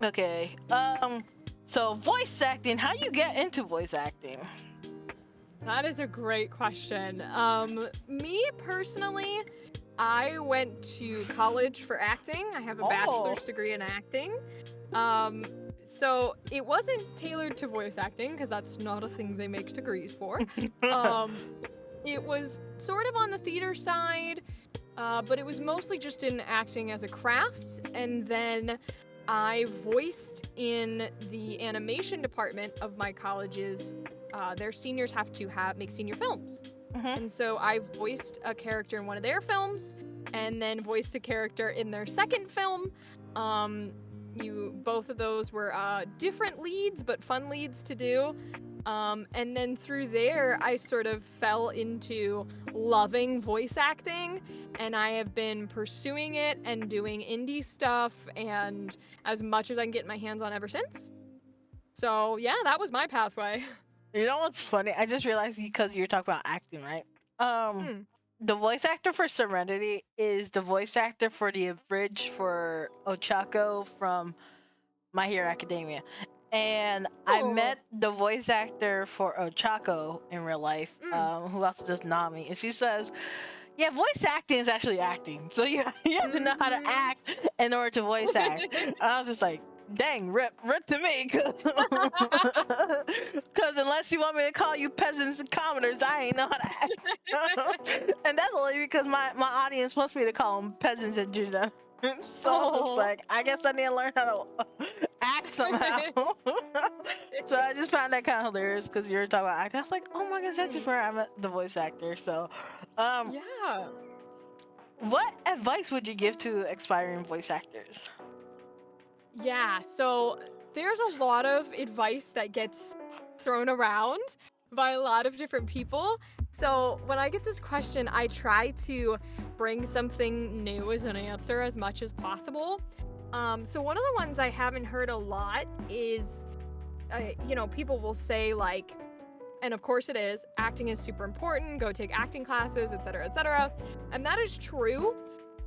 Okay. So voice acting. How you get into voice acting? That is a great question. Me personally, I went to college for acting. I have a bachelor's degree in acting. So it wasn't tailored to voice acting because that's not a thing they make degrees for. It was sort of on the theater side, but it was mostly just in acting as a craft. And then I voiced in the animation department of my college's. Their seniors have to make senior films. And so I voiced a character in one of their films, and then voiced a character in their second film. Both of those were different leads, but fun leads to do. And then through there, I sort of fell into loving voice acting, and I have been pursuing it and doing indie stuff, and as much as I can get my hands on ever since. So yeah, that was my pathway. You know what's funny? I just realized because you're talking about acting, right? The voice actor for Serenity is the voice actor for the bridge for Ochako from My Hero Academia. And I met the voice actor for Ochako in real life, who also does Nami. And she says, yeah, voice acting is actually acting. So you have to know how to act in order to voice act. And I was just like, dang, rip to me. Because unless you want me to call you peasants and commoners, I ain't know how to act. And that's only because my audience wants me to call them peasants and Judah. So I'm just like, I guess I need to learn how to act somehow. So I just found that kind of hilarious because you were talking about acting. I was like, oh my gosh, that's just where I met the voice actor. So, yeah. What advice would you give to aspiring voice actors? Yeah, so there's a lot of advice that gets thrown around by a lot of different people. So when I get this question, I try to bring something new as an answer as much as possible. So one of the ones I haven't heard a lot is, people will say like, and of course it is, acting is super important, go take acting classes, etc., etc. And that is true.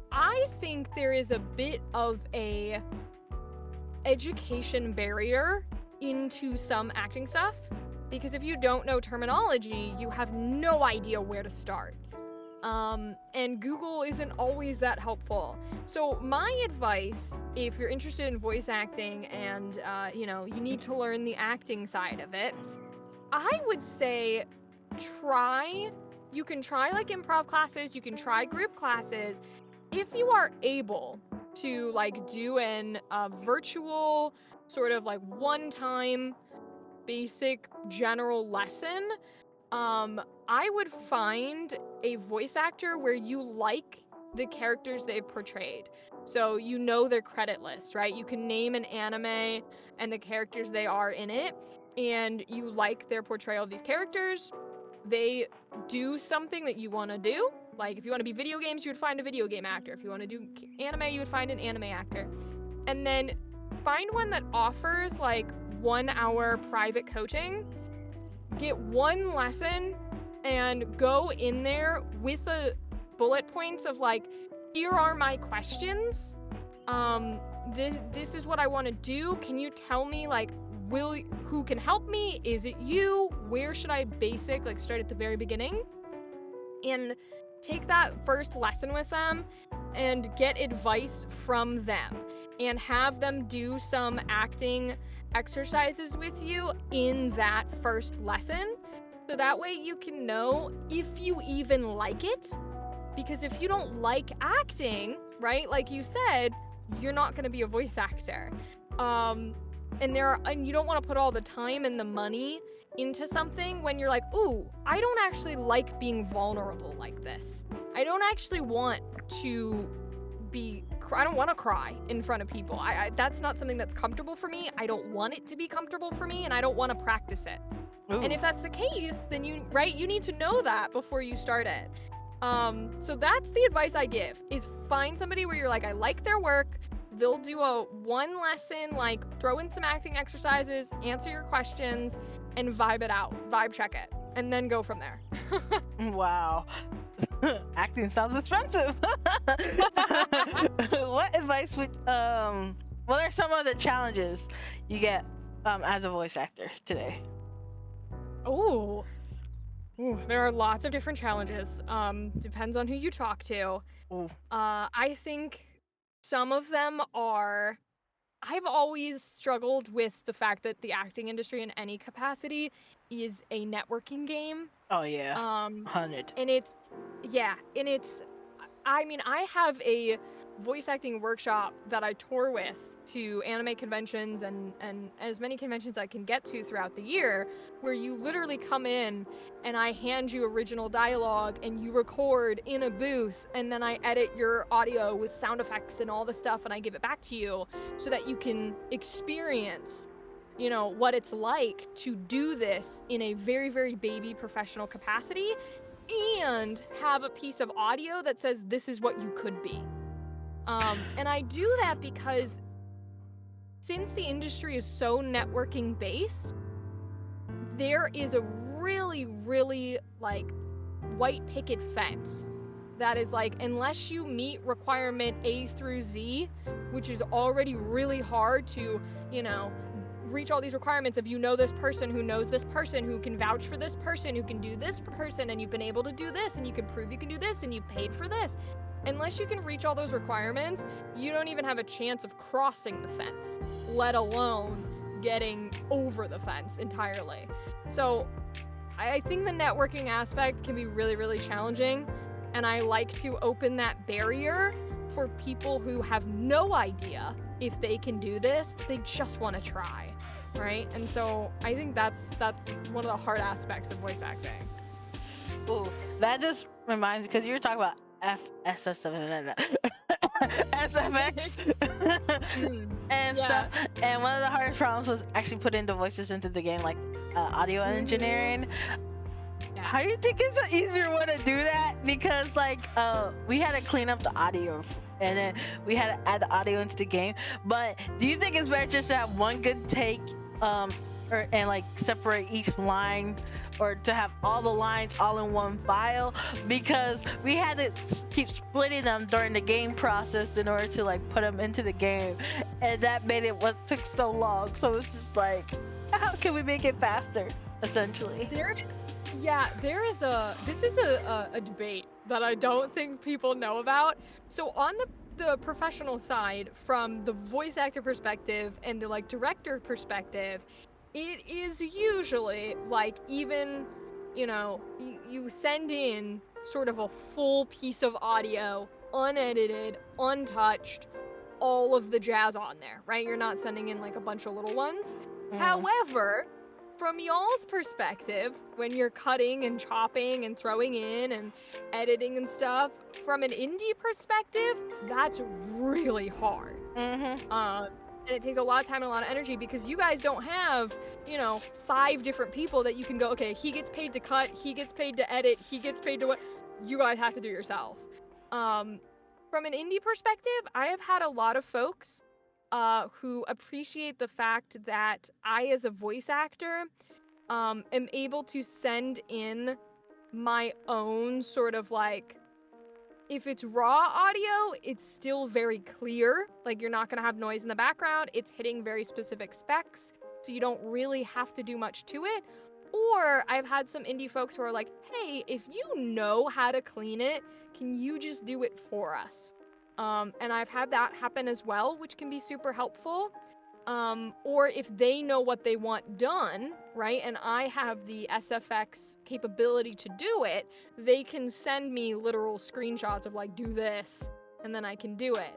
I think there is a bit of a education barrier into some acting stuff, because if you don't know terminology, you have no idea where to start. And Google isn't always that helpful. So my advice, if you're interested in voice acting and you need to learn the acting side of it, I would say you can try like improv classes, you can try group classes. If you are able to like do a virtual sort of like one-time basic general lesson, I would find a voice actor where you like the characters they've portrayed. So you know their credit list, right? You can name an anime and the characters they are in it, and you like their portrayal of these characters. They do something that you want to do. Like if you want to be video games, you would find a video game actor. If you want to do anime, you would find an anime actor. And then find one that offers like 1 hour private coaching. Get one lesson and go in there with the bullet points of like, here are my questions. This is what I want to do. Can you tell me like who can help me? Is it you? Where should I start at the very beginning? And take that first lesson with them and get advice from them and have them do some acting exercises with you in that first lesson. So that way you can know if you even like it. Because if you don't like acting, right, like you said, you're not going to be a voice actor. And you don't want to put all the time and the money into something when you're like, ooh, I don't actually like being vulnerable like this. I don't actually want to I don't want to cry in front of people. That's not something that's comfortable for me. I don't want it to be comfortable for me, and I don't want to practice it. Ooh. And if that's the case, then you need to know that before you start it. So that's the advice I give, is find somebody where you're like, I like their work. They'll do a one lesson, like throw in some acting exercises, answer your questions, and vibe it out, vibe check it, and then go from there. Wow. Acting sounds expensive. What advice would what are some of the challenges you get as a voice actor today? Ooh, there are lots of different challenges. Depends on who you talk to. Ooh. I think some of them are. I've always struggled with the fact that the acting industry in any capacity is a networking game. Oh yeah. 100. And it's I mean, I have a voice acting workshop that I tour with to anime conventions and as many conventions I can get to throughout the year, where you literally come in and I hand you original dialogue and you record in a booth, and then I edit your audio with sound effects and all the stuff, and I give it back to you so that you can experience, you know, what it's like to do this in a very, very baby professional capacity and have a piece of audio that says this is what you could be. And I do that because since the industry is so networking based, there is a really, really like white picket fence that is like, unless you meet requirement A through Z, which is already really hard to, you know, reach all these requirements of, you know, this person who knows this person who can vouch for this person who can do this person, and you've been able to do this and you can prove you can do this and you've paid for this. Unless you can reach all those requirements, you don't even have a chance of crossing the fence, let alone getting over the fence entirely. So I think the networking aspect can be really, really challenging, and I like to open that barrier for people who have no idea if they can do this. They just want to try, right? And so I think that's one of the hard aspects of voice acting. Ooh, that just reminds me, because you were talking about SFX and stuff, and one of the hardest problems was actually putting the voices into the game, like audio engineering. Yes. How do you think it's an easier way to do that? Because like we had to clean up the audio and then we had to add the audio into the game. But do you think it's better just to have one good take and like separate each line, or to have all the lines all in one file? Because we had to keep splitting them during the game process in order to like put them into the game, and that made it what took so long. So it's just like, how can we make it faster, essentially? This is a debate that I don't think people know about. So on the professional side, from the voice actor perspective and the like director perspective, it is usually like, even, you know, you send in sort of a full piece of audio, unedited, untouched, all of the jazz on there, right? You're not sending in like a bunch of little ones. However, from y'all's perspective, when you're cutting and chopping and throwing in and editing and stuff, from an indie perspective, that's really hard. And it takes a lot of time and a lot of energy, because you guys don't have, you know, 5 different people that you can go, okay, he gets paid to cut, he gets paid to edit, he gets paid to what. You guys have to do it yourself. From an indie perspective, I have had a lot of folks who appreciate the fact that I, as a voice actor, am able to send in my own sort of like, if it's raw audio, it's still very clear. Like, you're not gonna have noise in the background. It's hitting very specific specs, so you don't really have to do much to it. Or I've had some indie folks who are like, hey, if you know how to clean it, can you just do it for us? And I've had that happen as well, which can be super helpful. Or if they know what they want done, right, and I have the SFX capability to do it, they can send me literal screenshots of like, do this, and then I can do it.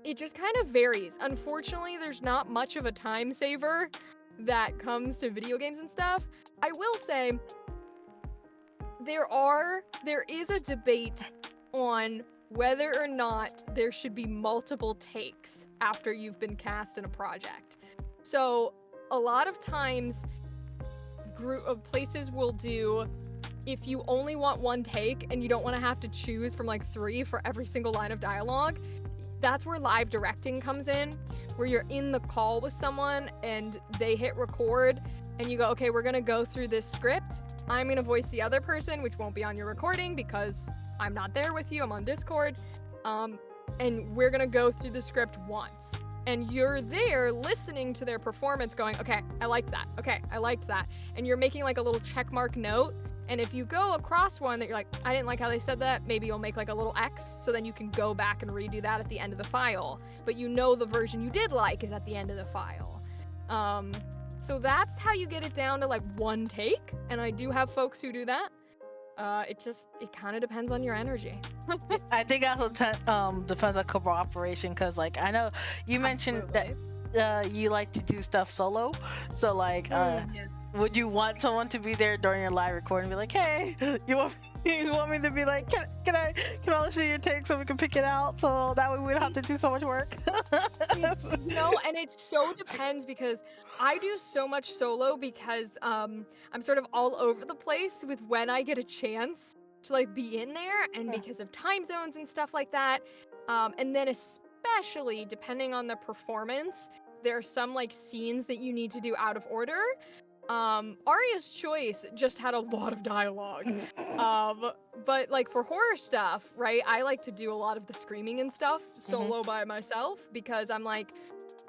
It just kind of varies. Unfortunately, there's not much of a time saver that comes to video games and stuff. I will say there is a debate on whether or not there should be multiple takes after you've been cast in a project. So a lot of times group of places will do, if you only want one take and you don't want to have to choose from like 3 for every single line of dialogue, that's where live directing comes in, where you're in the call with someone and they hit record and you go, okay, we're gonna go through this script. I'm gonna voice the other person, which won't be on your recording because I'm not there with you, I'm on Discord. and we're gonna go through the script once. And you're there listening to their performance going, okay, I liked that. Okay, I liked that. And you're making like a little check mark note. And if you go across one that you're like, I didn't like how they said that, maybe you'll make like a little X, so then you can go back and redo that at the end of the file. But you know the version you did like is at the end of the file. So that's how you get it down to like one take. And I do have folks who do that. It kind of depends on your energy. I think it also depends on cooperation, because like I know you mentioned that you like to do stuff solo, so like Yes. would you want someone to be there during your live recording and be like, hey, you want me to be like, can I listen to your take so we can pick it out, so that way we don't have to do so much work? And it so depends, because I do so much solo because I'm sort of all over the place with when I get a chance to like be in there, and because of time zones and stuff like that. And then especially depending on the performance, there are some like scenes that you need to do out of order. Aria's Choice just had a lot of dialogue. But like for horror stuff, right, I like to do a lot of the screaming and stuff solo by myself, because I'm like,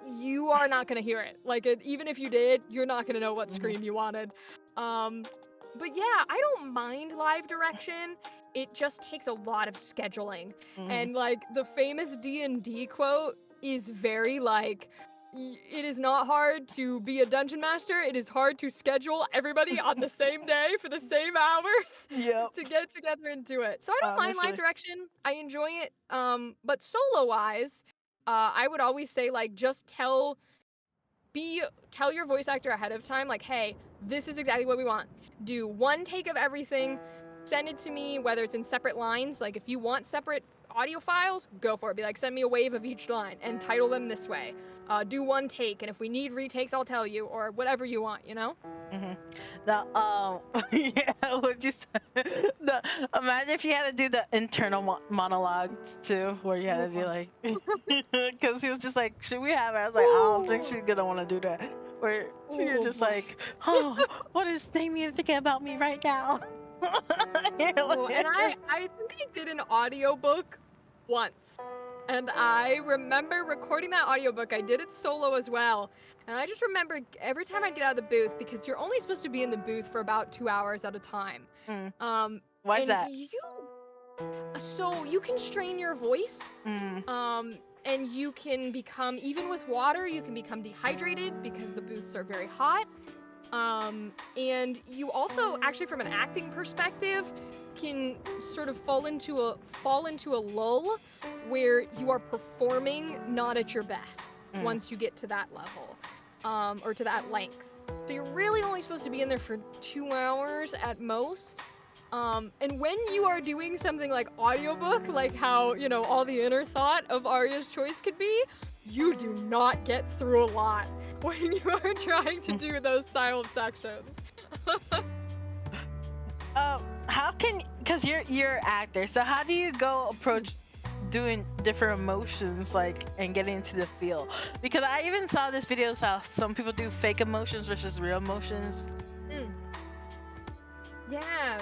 you are not gonna hear it. Like, even if you did, you're not gonna know what scream you wanted. But yeah, I don't mind live direction. It just takes a lot of scheduling. And like the famous D&D quote is very like, it is not hard to be a dungeon master. It is hard to schedule everybody on the same day for the same hours to get together and do it. So I don't mind live direction. I enjoy it. But solo-wise, I would always say like just tell your voice actor ahead of time, like, hey, this is exactly what we want. Do one take of everything. Send it to me, whether it's in separate lines. Like if you want separate audio files, go for it. Be like, send me a wave of each line and title them this way. Do one take, and if we need retakes, I'll tell you, or whatever you want, you know? Now, yeah, what you said. Imagine if you had to do the internal monologues too, where you had to be like, because he was just like, should we have it? I was like, I don't think she's gonna want to do that. Where you're just like, oh, what is Damien thinking about me right now? And I think I did an audiobook once. And I remember recording that audiobook. I did it solo as well. And I just remember every time I'd get out of the booth, because you're only supposed to be in the booth for about 2 hours at a time. Why is that? So you can strain your voice. And you can become, even with water, you can become dehydrated because the booths are very hot. And you also, actually from an acting perspective, can sort of fall into a lull where you are performing not at your best once you get to that level, or to that length. So you're really only supposed to be in there for 2 hours at most. And when you are doing something like audiobook, like how, you know, all the inner thought of Aria's Choice could be, you do not get through a lot when you are trying to do those silent sections. Because you're an actor, so how do you go approach doing different emotions, like, and getting into the feel? Because I even saw this video how some people do fake emotions versus real emotions. Yeah.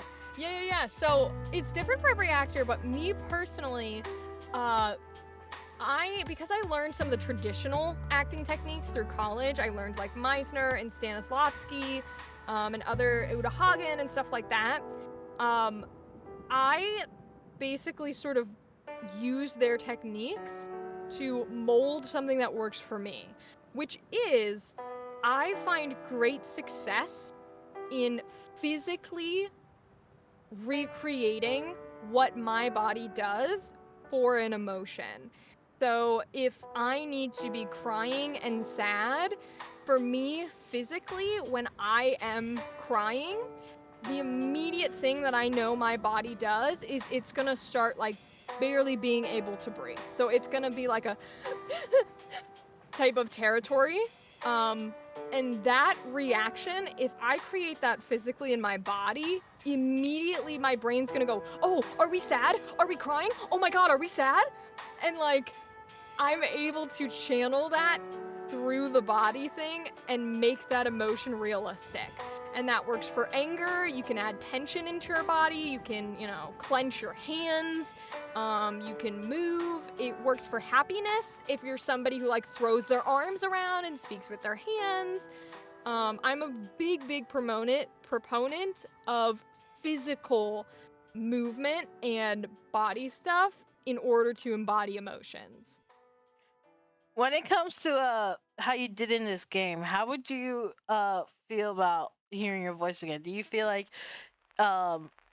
So it's different for every actor, but me personally, because I learned some of the traditional acting techniques through college. I learned like Meisner and Stanislavski, and other Uta Hagen and stuff like that. I basically sort of use their techniques to mold something that works for me, which is, I find great success in physically recreating what my body does for an emotion. So if I need to be crying and sad, for me, physically, when I am crying, the immediate thing that I know my body does is it's gonna start like barely being able to breathe. So it's gonna be like a type of territory. And that reaction, if I create that physically in my body, immediately my brain's gonna go, oh, are we sad? Are we crying? Oh my God, are we sad? And like, I'm able to channel that through the body thing and make that emotion realistic. and that works for anger. You can add tension into your body. You can, you know, clench your hands. You can move. It works for happiness if you're somebody who like throws their arms around and speaks with their hands. I'm a big proponent of physical movement and body stuff in order to embody emotions. When it comes to how you did in this game, how would you feel about hearing your voice again? Do you feel like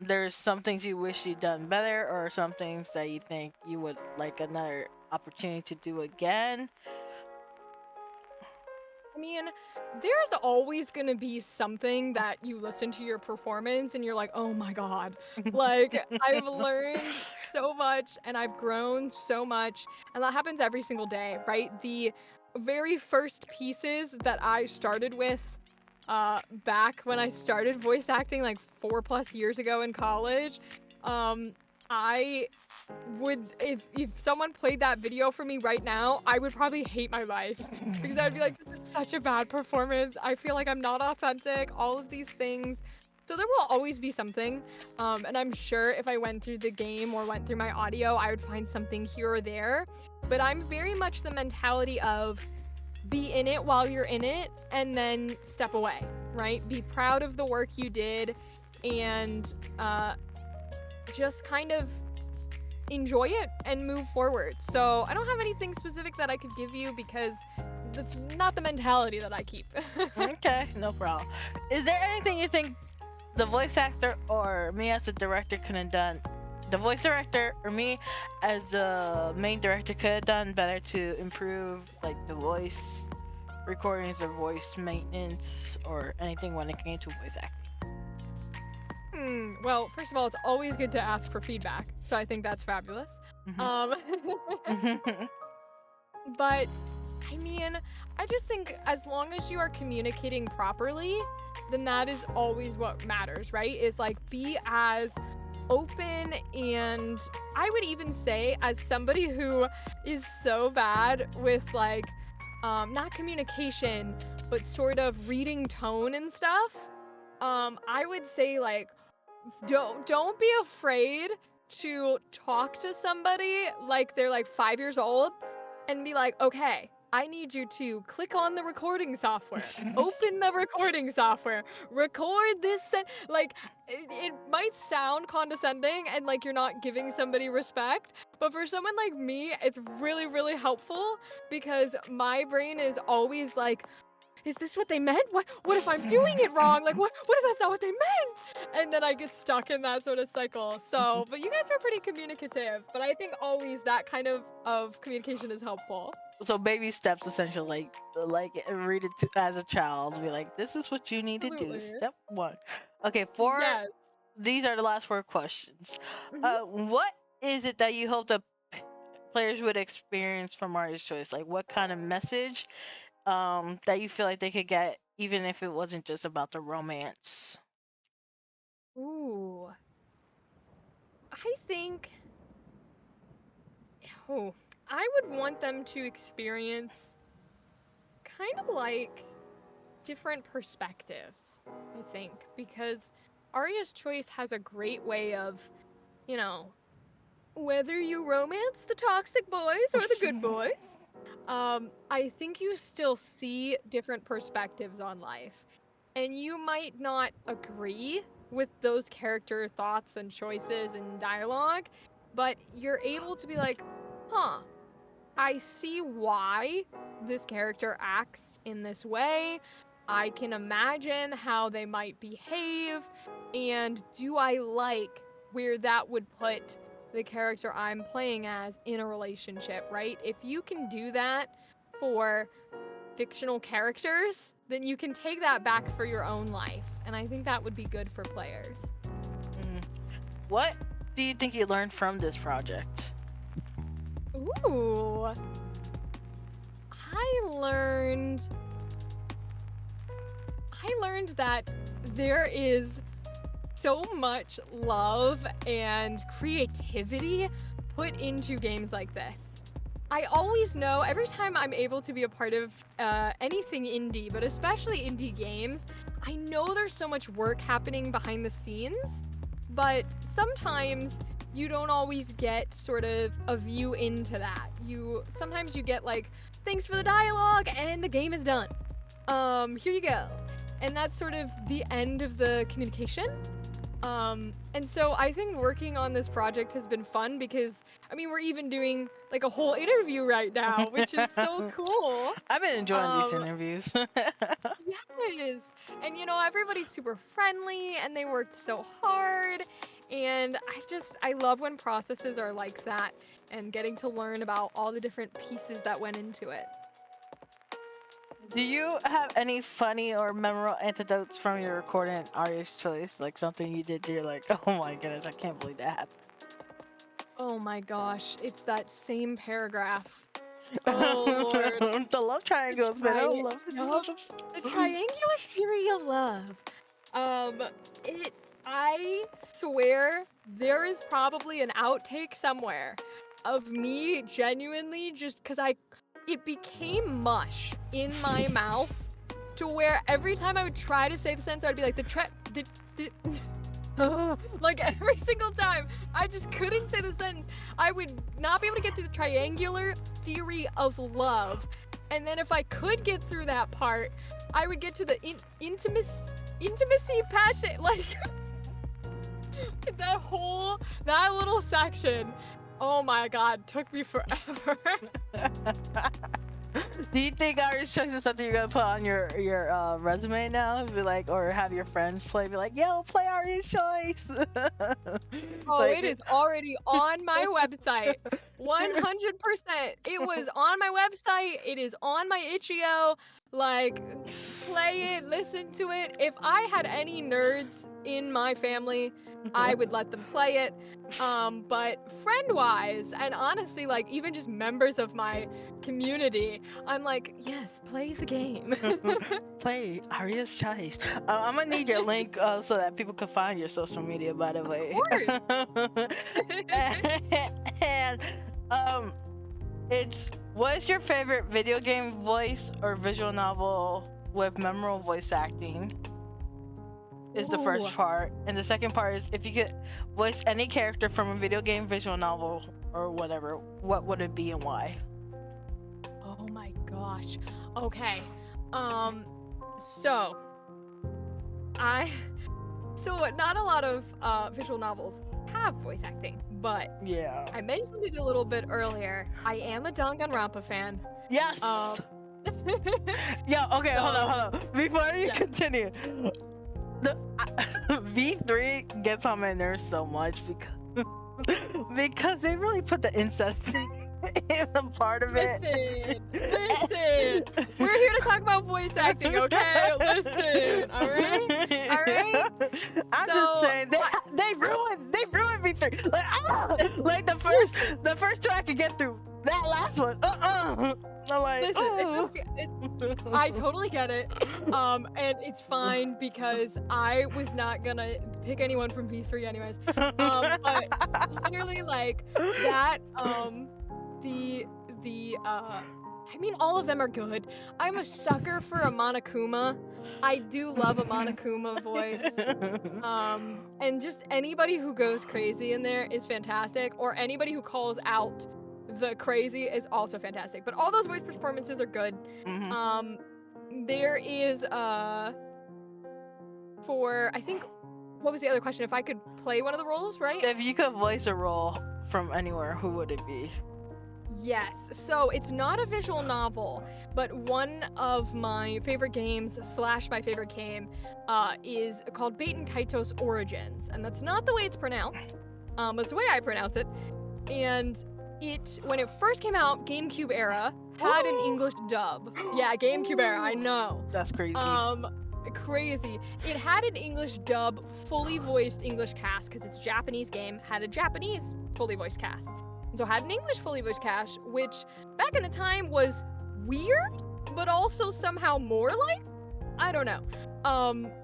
there's some things you wish you'd done better, or some things that you think you would like another opportunity to do again? I mean, there's always gonna be something that you listen to your performance and you're like, oh my god. Like, I've learned so much and I've grown so much, and that happens every single day, right? The very first pieces that I started with back when I started voice acting like 4+ years ago in college, I would, if someone played that video for me right now, I would probably hate my life because I'd be like, this is such a bad performance. I feel like I'm not authentic, all of these things. So there will always be something, and I'm sure if I went through the game or went through my audio, I would find something here or there. But I'm very much the mentality of be in it while you're in it and then step away, right? Be proud of the work you did and just kind of enjoy it and move forward. So I don't have anything specific that I could give you because that's not the mentality that I keep. Okay, no problem. Is there anything you think the voice actor or me as a director could have done, the voice director or me as the main director could have done better to improve like the voice recordings or voice maintenance or anything when it came to voice acting? Well, first of all, it's always good to ask for feedback, so I think that's fabulous. But I mean, I just think as long as you are communicating properly, then that is always what matters, right? Is like be as open, and I would even say as somebody who is so bad with like not communication, but sort of reading tone and stuff, I would say like don't be afraid to talk to somebody like they're like 5 years old and be like, okay, I need you to click on the recording software, open the recording software, record this. Like, it might sound condescending and like you're not giving somebody respect, but for someone like me, it's really helpful because my brain is always like, is this what they meant? What if I'm doing it wrong? Like, what if that's not what they meant? And then I get stuck in that sort of cycle. So, but you guys were pretty communicative, but I think always that kind of communication is helpful. So baby steps, essentially, like read it as a child, be like, this is what you need to do. Step 1. Okay, Yes. These are the last 4 questions. What is it that you hope the players would experience from Aria's Choice? Like, what kind of message that you feel like they could get, even if it wasn't just about the romance? Ooh. I think... Oh, I would want them to experience kind of like different perspectives, I think, because Aria's Choice has a great way of, you know, whether you romance the toxic boys or the good boys, I think you still see different perspectives on life. And you might not agree with those character thoughts and choices and dialogue, but you're able to be like, huh, I see why this character acts in this way. I can imagine how they might behave, and do I like where that would put the character I'm playing as in a relationship, right? If you can do that for fictional characters, then you can take that back for your own life, and I think that would be good for players. What do you think you learned from this project? Ooh. I learned that there is so much love and creativity put into games like this. I always know every time I'm able to be a part of anything indie, but especially indie games, I know there's so much work happening behind the scenes, but sometimes you don't always get sort of a view into that. Sometimes you get like, thanks for the dialogue and the game is done. Here you go. And that's sort of the end of the communication. And so I think working on this project has been fun because, I mean, we're even doing like a whole interview right now, which is so cool. I've been enjoying these interviews. Yes. And you know, everybody's super friendly and they worked so hard. And I love when processes are like that and getting to learn about all the different pieces that went into it. Do you have any funny or memorable anecdotes from your recording Aria's Choice? Like something you did, you're like, oh my goodness, I can't believe that happened. Oh my gosh, it's that same paragraph. Oh Lord. The love triangles, man. I love it. The triangular theory of love. I swear there is probably an outtake somewhere of me genuinely just because it became mush in my mouth to where every time I would try to say the sentence, I'd be like, like every single time, I just couldn't say the sentence. I would not be able to get through the triangular theory of love. And then if I could get through that part, I would get to the intimacy passion, like that little section. Oh my God, took me forever. Do you think Aria's Choice is something you're gonna put on your resume now? Be like, or have your friends play? Be like, yo, play Aria's Choice. Oh, like, it is already on my website. 100%. It was on my website. It is on my itch.io. Like, play it, listen to it. If I had any nerds in my family, I would let them play it. But friend-wise, and honestly, like, even just members of my community, I'm like, yes, play the game. Play Aria's Choice. I'm gonna need your link so that people can find your social media, by the way. Of course. What's your favorite video game voice or visual novel with memorable voice acting? Is the first part, and the second part is if you could voice any character from a video game, visual novel, or whatever, what would it be and why? Oh my gosh. Okay. So not a lot of visual novels have voice acting, but yeah, I mentioned it a little bit earlier. I am a Danganronpa fan. Yes. Yeah. Okay. Hold on. Before you continue. V3 gets on my nerves so much because they really put the incest thing in the part of it. Listen. We're here to talk about voice acting, okay? Listen. All right. I'm just saying they ruined V3. Like the first two I could get through. That last one. I'm like, listen, I totally get it. And it's fine because I was not gonna pick anyone from V3 anyways. But literally like that, I mean, all of them are good. I'm a sucker for a Monokuma. I do love a Monokuma voice. And just anybody who goes crazy in there is fantastic, or anybody who calls out the crazy is also fantastic. But all those voice performances are good. There is for, I think, what was the other question? If I could play one of the roles, right? If you could voice a role from anywhere, who would it be? Yes, so it's not a visual novel, but one of my favorite games / my favorite game is called Baten Kaitos Origins, and that's not the way it's pronounced, but it's the way I pronounce it. And when it first came out, GameCube era, had an English dub. Yeah, GameCube era, I know. That's crazy. Crazy. It had an English dub, fully voiced English cast, because it's a Japanese game, had a Japanese fully voiced cast. And so had an English fully voiced cast, which back in the time was weird, but also somehow more like, I don't know.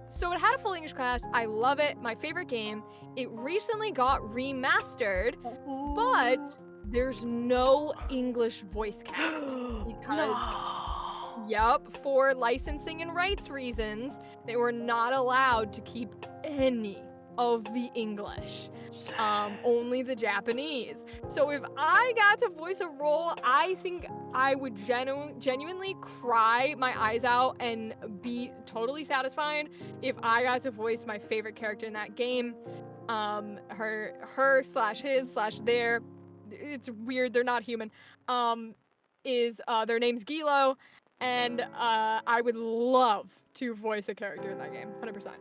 So it had a full English cast. I love it. My favorite game. It recently got remastered, but there's no English voice cast because Yup, for licensing and rights reasons, they were not allowed to keep any of the English, only the Japanese. So if I got to voice a role, I think I would genuinely cry my eyes out and be totally satisfied if I got to voice my favorite character in that game. Her slash his slash their, it's weird, they're not human, their name's Gilo. And I would love to voice a character in that game, 100%.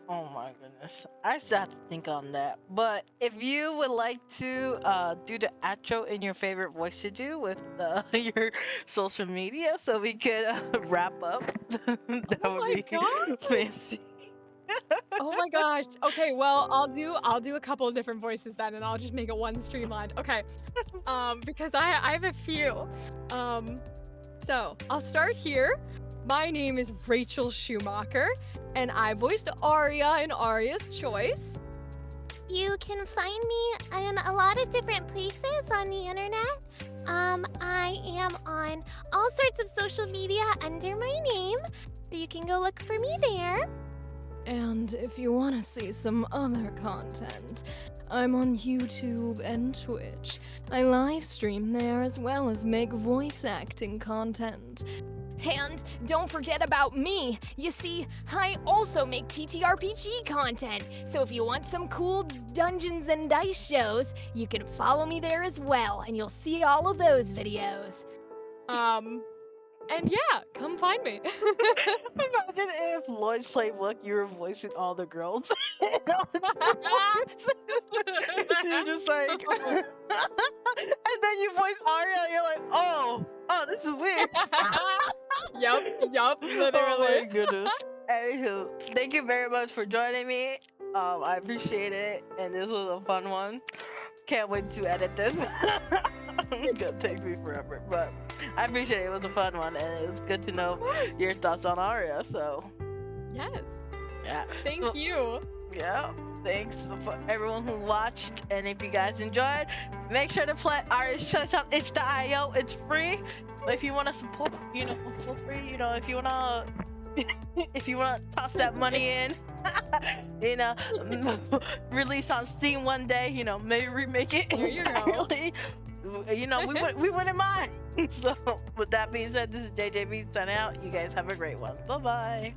Oh my goodness. I still have to think on that. But if you would like to do the outro in your favorite voice to do with your social media so we could wrap up, that would be fancy. Oh my gosh. Okay, well, I'll do a couple of different voices then, and I'll just make it one streamlined. Okay. Because I have a few. So, I'll start here. My name is Rachel Schumacher, and I voiced Aria in Aria's Choice. You can find me in a lot of different places on the internet. I am on all sorts of social media under my name, so you can go look for me there. And if you want to see some other content, I'm on YouTube and Twitch. I live stream there as well as make voice acting content. And don't forget about me. You see, I also make TTRPG content. So if you want some cool Dungeons and Dice shows, you can follow me there as well, and you'll see all of those videos. And yeah, come find me. Imagine if Lloyd's Playbook, you were voicing all the girls. You're just like, and then you voice Aria, and you're like, oh, this is weird. Yup, literally. Oh my goodness. Anywho, thank you very much for joining me. I appreciate it, and this was a fun one. Can't wait to edit this. It's gonna take me forever, but I appreciate it. It was a fun one, and it was good to know your thoughts on Aria. So, yes. Yeah. Thank you. Yeah. Thanks for everyone who watched, and if you guys enjoyed, make sure to play Aria's Choice on itch.io. It's free. But if you want to support, for free, if you wanna. If you want to toss that money in, release on Steam one day, maybe remake it entirely. We wouldn't mind. So, with that being said, this is JJBEATS signing out. You guys have a great one. Bye-bye.